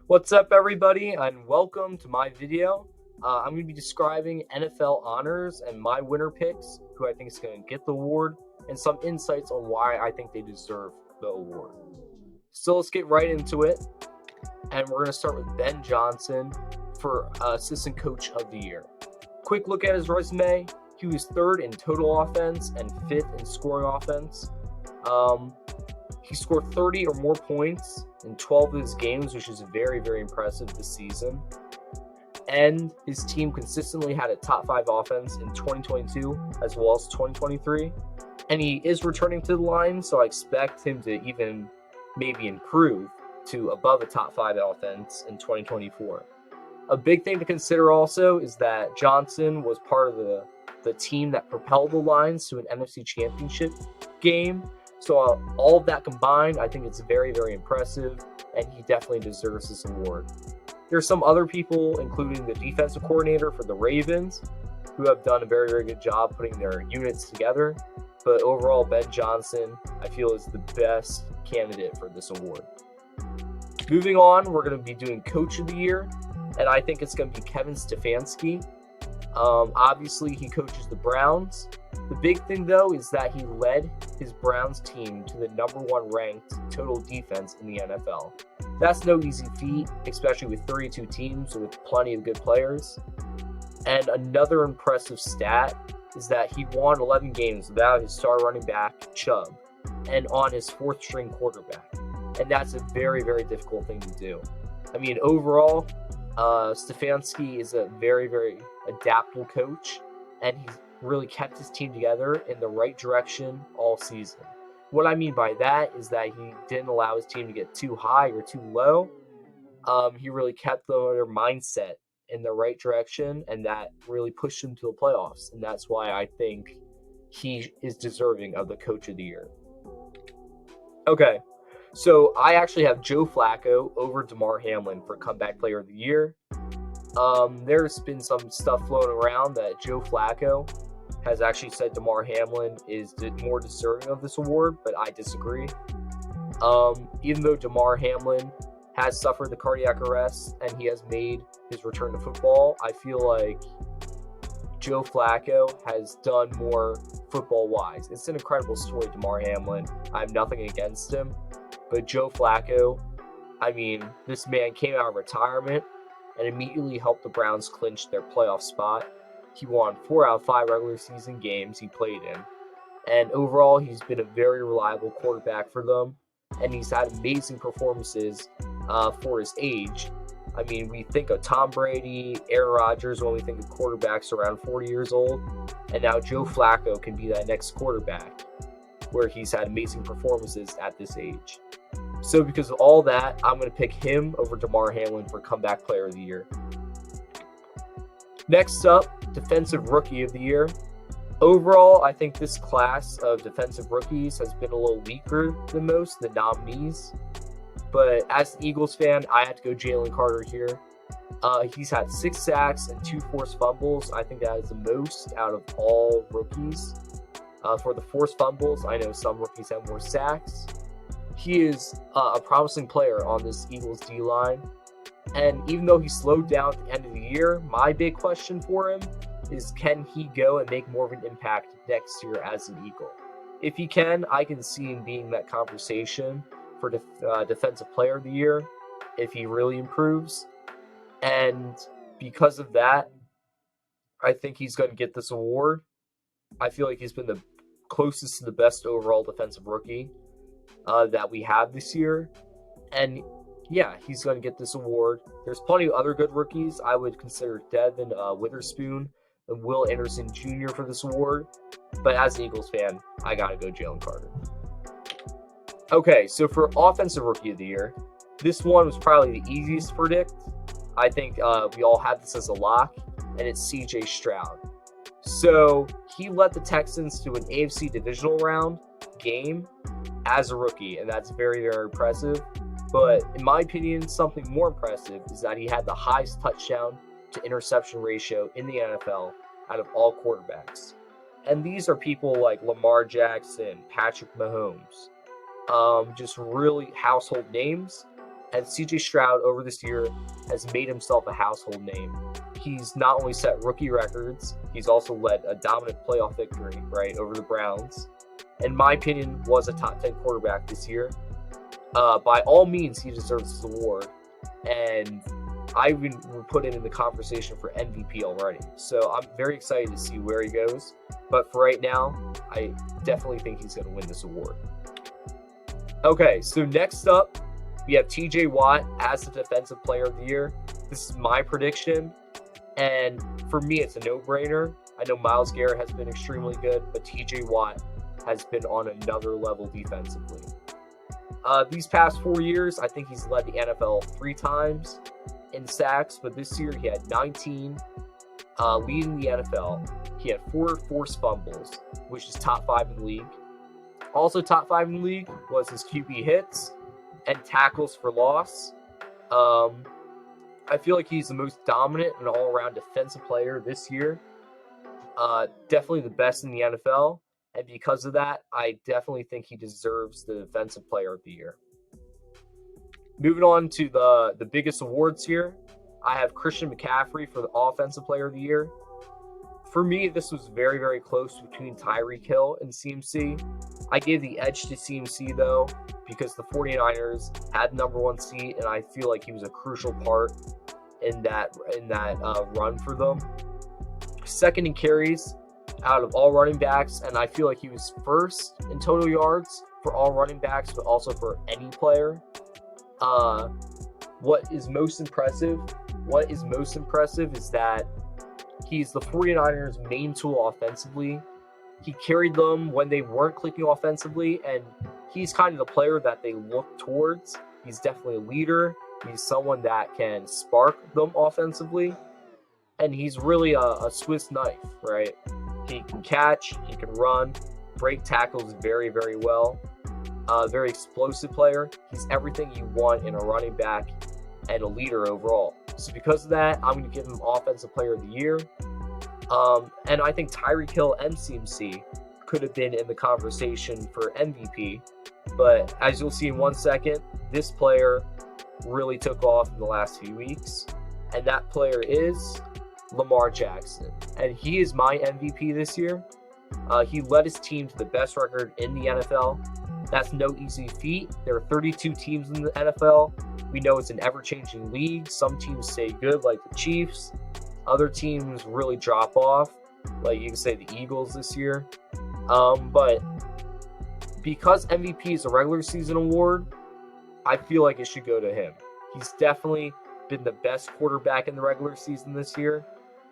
What's up, everybody, and welcome to my video. I'm going to be describing NFL honors and my winner picks, who I think is going to get the award, and some insights on why I think they deserve the award. So let's get right into it, and we're going to start with Ben Johnson for Assistant Coach of the Year. Quick look at his resume. He was third in total offense and fifth in scoring offense. He scored 30 or more points in 12 of his games, which is very, very impressive this season. And his team consistently had a top 5 offense in 2022 as well as 2023. And he is returning to the line, so I expect him to even maybe improve to above a top 5 offense in 2024. A big thing to consider also is that Johnson was part of the team that propelled the Lions to an NFC Championship game. So all of that combined, I think it's very, very impressive, and he definitely deserves this award. There's some other people, including the defensive coordinator for the Ravens, who have done a very, very good job putting their units together. But overall, Ben Johnson, I feel, is the best candidate for this award. Moving on, we're going to be doing Coach of the Year, and I think it's going to be Kevin Stefanski. Obviously, he coaches the Browns. The big thing, though, is that he led his Browns team to the number 1 ranked total defense in the NFL. That's no easy feat, especially with 32 teams with plenty of good players. And another impressive stat is that he won 11 games without his star running back, Chubb, and on his 4th string quarterback. And that's a very, very difficult thing to do. I mean, overall, Stefanski is a very, very adaptable coach, and he's really kept his team together in the right direction all season. What I mean by that is that he didn't allow his team to get too high or too low. He really kept their mindset in the right direction, and that really pushed them to the playoffs. And that's why I think he is deserving of the Coach of the Year. Okay, so I actually have Joe Flacco over Damar Hamlin for Comeback Player of the Year. There's been some stuff floating around that Joe Flacco has actually said Damar Hamlin is more deserving of this award, but I disagree. Even though Damar Hamlin has suffered the cardiac arrest and he has made his return to football, I feel like Joe Flacco has done more football-wise. It's an incredible story, Damar Hamlin. I have nothing against him, but Joe Flacco, I mean, this man came out of retirement and immediately helped the Browns clinch their playoff spot. He won 4 out of 5 regular season games he played in. And overall, he's been a very reliable quarterback for them. And he's had amazing performances for his age. I mean, we think of Tom Brady, Aaron Rodgers when we think of quarterbacks around 40 years old. And now Joe Flacco can be that next quarterback where he's had amazing performances at this age. So because of all that, I'm going to pick him over Damar Hamlin for Comeback Player of the Year. Next up, Defensive Rookie of the Year. Overall, I think this class of defensive rookies has been a little weaker than most, the nominees. But as an Eagles fan, I had to go Jalen Carter here. He's had 6 sacks and 2 forced fumbles. I think that is the most out of all rookies. For the forced fumbles, I know some rookies have more sacks. He is a promising player on this Eagles D-line. And even though he slowed down at the end of the year, my big question for him is, can he go and make more of an impact next year as an Eagle? If he can, I can see him being that conversation for Defensive Player of the Year if he really improves. And because of that, I think he's going to get this award. I feel like he's been the closest to the best overall defensive rookie that we have this year. And yeah, he's going to get this award. There's plenty of other good rookies. I would consider Devin Witherspoon and Will Anderson Jr. for this award. But as an Eagles fan, I got to go Jalen Carter. Okay, so for Offensive Rookie of the Year, this one was probably the easiest to predict. I think we all had this as a lock, and it's C.J. Stroud. So he led the Texans to an AFC divisional round game as a rookie, and that's very, very impressive. But in my opinion, something more impressive is that he had the highest touchdown to interception ratio in the NFL out of all quarterbacks. And these are people like Lamar Jackson, Patrick Mahomes, just really household names. And CJ Stroud over this year has made himself a household name. He's not only set rookie records, he's also led a dominant playoff victory, right, over the Browns. In my opinion, was a top 10 quarterback this year. By all means, he deserves this award. And I even put it in the conversation for MVP already. So I'm very excited to see where he goes. But for right now, I definitely think he's going to win this award. Okay, so next up, we have TJ Watt as the Defensive Player of the Year. This is my prediction. And for me, it's a no-brainer. I know Myles Garrett has been extremely good, but TJ Watt has been on another level defensively. These past 4 years, I think he's led the NFL 3 times in sacks, but this year he had 19, leading the NFL. He had 4 forced fumbles, which is top 5 in the league. Also top 5 in the league was his QB hits and tackles for loss. I feel like he's the most dominant and all-around defensive player this year. Definitely the best in the NFL. And because of that, I definitely think he deserves the Defensive Player of the Year. Moving on to the biggest awards here, I have Christian McCaffrey for the Offensive Player of the Year. For me, this was very, very close between Tyreek Hill and CMC. I gave the edge to CMC, though, because the 49ers had the #1 seed, and I feel like he was a crucial part in that run for them. Second in carries out of all running backs, and I feel like he was first in total yards for all running backs, but also for any player. What is most impressive is that he's the 49ers' main tool offensively. He carried them when they weren't clicking offensively, and he's kind of the player that they look towards. He's definitely a leader. He's someone that can spark them offensively, and he's really a Swiss knife, right? He can catch, he can run, break tackles very, very well. Very explosive player. He's everything you want in a running back and a leader overall. So because of that, I'm going to give him Offensive Player of the Year. And I think Tyreek Hill and CMC could have been in the conversation for MVP. But as you'll see in 1 second, this player really took off in the last few weeks. And that player is Lamar Jackson. And he is my MVP this year. He led his team to the best record in the NFL. That's no easy feat. There are 32 teams in the NFL. We know it's an ever-changing league. Some teams stay good, like the Chiefs. Other teams really drop off, like you can say the Eagles this year. But because MVP is a regular season award, I feel like it should go to him. He's definitely been the best quarterback in the regular season this year.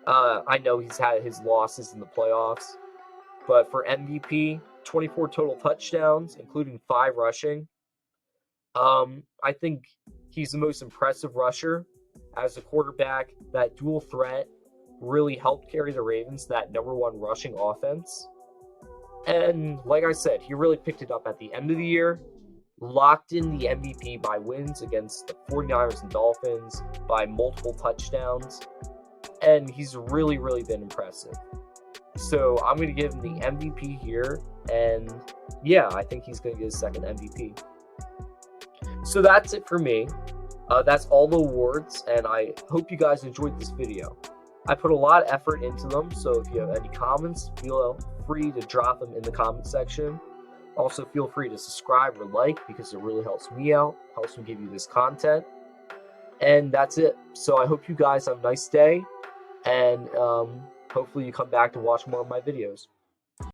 I know he's had his losses in the playoffs, but for MVP, 24 total touchdowns, including 5 rushing. I think he's the most impressive rusher as a quarterback. That dual threat really helped carry the Ravens to that #1 rushing offense. And like I said, he really picked it up at the end of the year, locked in the MVP by wins against the 49ers and Dolphins by multiple touchdowns. And he's really, really been impressive. So I'm going to give him the MVP here. And yeah, I think he's going to get his second MVP. So that's it for me. That's all the awards. And I hope you guys enjoyed this video. I put a lot of effort into them. So if you have any comments, feel free to drop them in the comment section. Also, feel free to subscribe or like because it really helps me out. Helps me give you this content. And that's it. So I hope you guys have a nice day. And hopefully you come back to watch more of my videos.